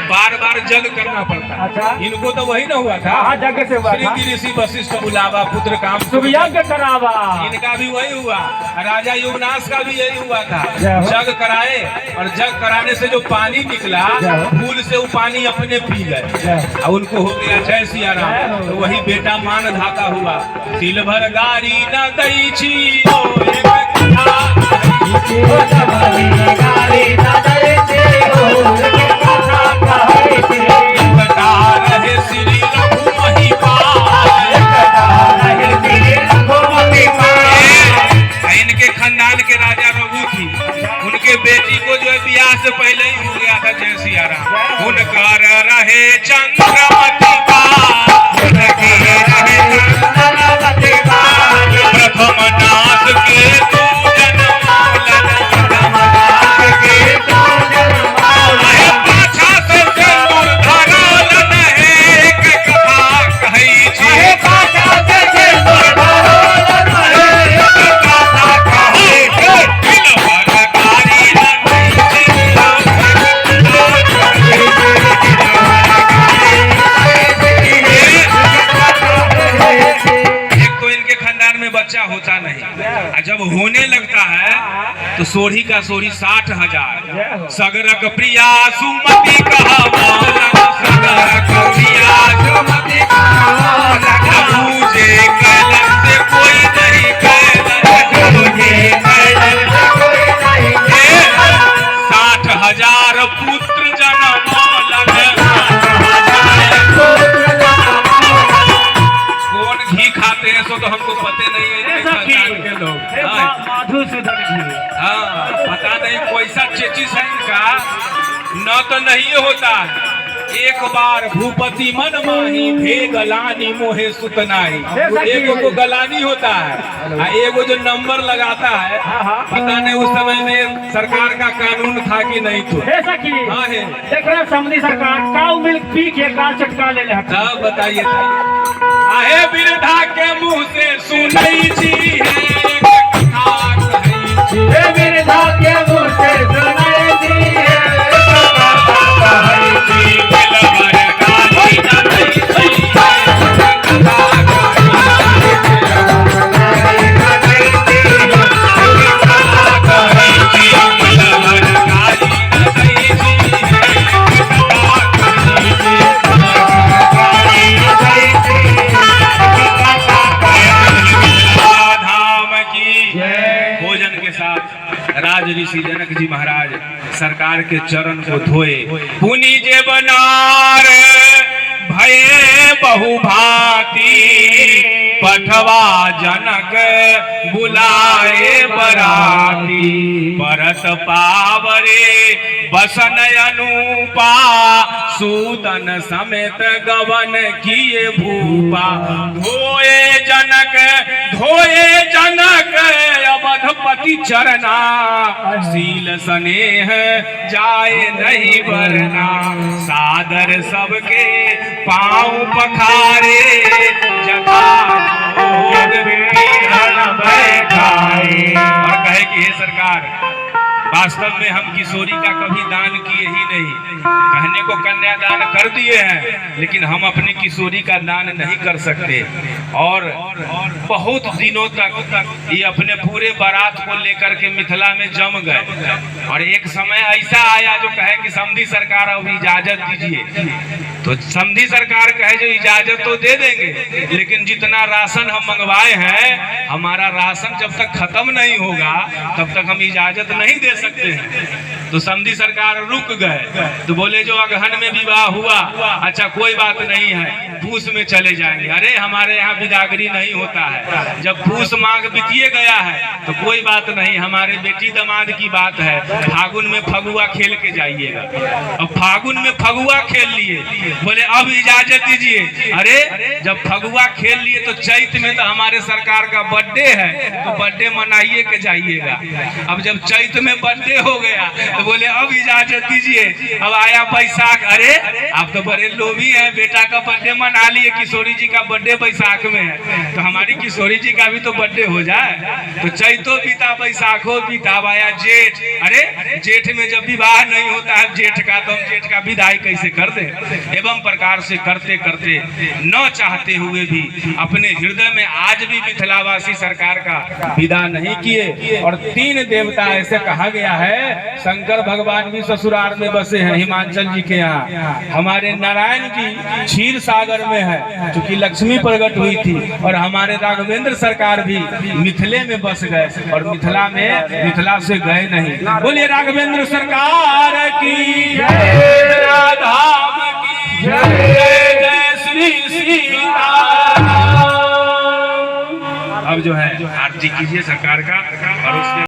बार बार जग करना पड़ता है। अच्छा। इनको तो वही ना हुआ था, हाँ जग से हुआ था। श्री ऋषि वशिष्ठ बुलावा पुत्र काम शुभ यज्ञ करावा। इनका भी वही हुआ, राजा युवनाश का भी यही हुआ था। जय हो। जग कराए और जग कराने से जो पानी निकला जय हो। फूल से वो पानी अपने पी गए जय। और उनको हो गया जय सिया राम। तो वही बेटा मान धाता हुआ तिल भर गारी न दई छी ओ एक कथा कथा रहे श्री रघुमहि पाल। इनके खानदान के राजा रघु थी, उनके बेटी को जो है ब्याह से पहले ही हो गया था जय सिया राम। उनकर रहे चंद्रमति प्रथम नाथ के तू जनमौलन आहे पाछा से सिंदूर धरालन एक कथा कहै छी कथा कहै तिल भर गारी बच्चा होता नहीं, और जब होने लगता है तो सोढ़ी का सोढ़ी 60,000 सगरक प्रिया सुमति कहा सगरक प्रिया सुमति पूजे कैलन से कोई नहीं कैलन 60,000 पुत्र जनमौलन। कौन घी खाते हैं सो तो हमको पता नहीं है के लोग। मधुसूदन घी। हाँ पता नहीं पैसा चेचिस है इनका न तो नहीं होता है। एक बार भूपति मन माही भे गलानी मोहे सुतनाई। एक को गलानी होता है, एगो जो नंबर लगाता है पता नहीं उस समय में सरकार का कानून था कि नहीं तो। हाँ है देख रहे समझी सरकार काऊ मिल्क पी के का चटका ले ले। तब बताइए आहे बिरधा के मुंह से सुनई छी है बिरधा के मुंह से सुनाई दी है राज ऋषि जनक जी महाराज सरकार के चरण को धोए। पुनि जे बनार भये बहुभांति पठवा जनक बुलाए बराती। परत पावरे बसन अनुपा सूतन समेत गवन किए भूपा। धोए जनक अवधपति चरना शील स्नेह जाए नहीं वरना। सादर सबके पाँव पखारे जथा बैठाए। और कहे कि हे सरकार वास्तव में हम किशोरी का कभी दान किए ही नहीं, कहने को कन्यादान कर दिए हैं लेकिन हम अपनी किशोरी का दान नहीं कर सकते। और बहुत दिनों तक ये अपने पूरे बारात को लेकर के मिथिला में जम गए। और एक समय ऐसा आया जो कहे कि समधी सरकार अब इजाजत दीजिए। तो समधी सरकार कहे जो इजाजत तो दे देंगे लेकिन जितना राशन हम मंगवाए हैं हमारा राशन जब तक खत्म नहीं होगा तब तक हम इजाजत नहीं दे सकते हैं। तो समधी सरकार रुक गए। तो बोले जो अगहन में विवाह हुआ अच्छा कोई बात नहीं है पूस में चले जाएंगे। अरे हमारे यहाँ बिदागरी नहीं होता है, जब पूस माघ बीतिए गया है तो कोई बात नहीं, हमारे बेटी दामाद की बात है, फागुन में फगुआ खेल के जाइएगा। अब फागुन में फगुआ खेल लिए, बोले अब इजाजत दीजिए। अरे जब फगुआ खेल लिए तो चैत में तो हमारे सरकार का बर्थडे है तो बर्थडे मनाइए के जाइएगा। अब जब चैत में बर्थडे हो गया तो बोले अब इजाजत दीजिए, अब आया बैसाख। अरे आप तो बड़े लोभी हैं, बेटा का बर्थडे मना लिए, किशोरी जी का बर्थडे बैसाख में है, तो हमारी किशोरी जी का भी तो बर्थडे हो जाए। तो चैतो बीता बैसाखो बीता, अब आया जेठ। अरे जेठ में जब विवाह नहीं होता है जेठ का, तो हम जेठ का विदाई कैसे कर दे। एवं प्रकार से करते करते न चाहते हुए भी अपने हृदय में आज भी मिथिलावासी सरकार का विदा नहीं किए। और 3 देवता ऐसे कहा गया है, शंकर भगवान भी ससुराल में बसे हैं हिमाचल जी के यहाँ, हमारे नारायण जी क्षीर सागर में है क्योंकि लक्ष्मी प्रकट हुई थी, और हमारे राघवेंद्र सरकार भी मिथिले में बस गए और मिथिला से गए नहीं। बोलिए राघवेंद्र सरकार की जय, राधाम की जय, जय श्री सीताराम। अब जो है आरती कीजिए सरकार का, और उसके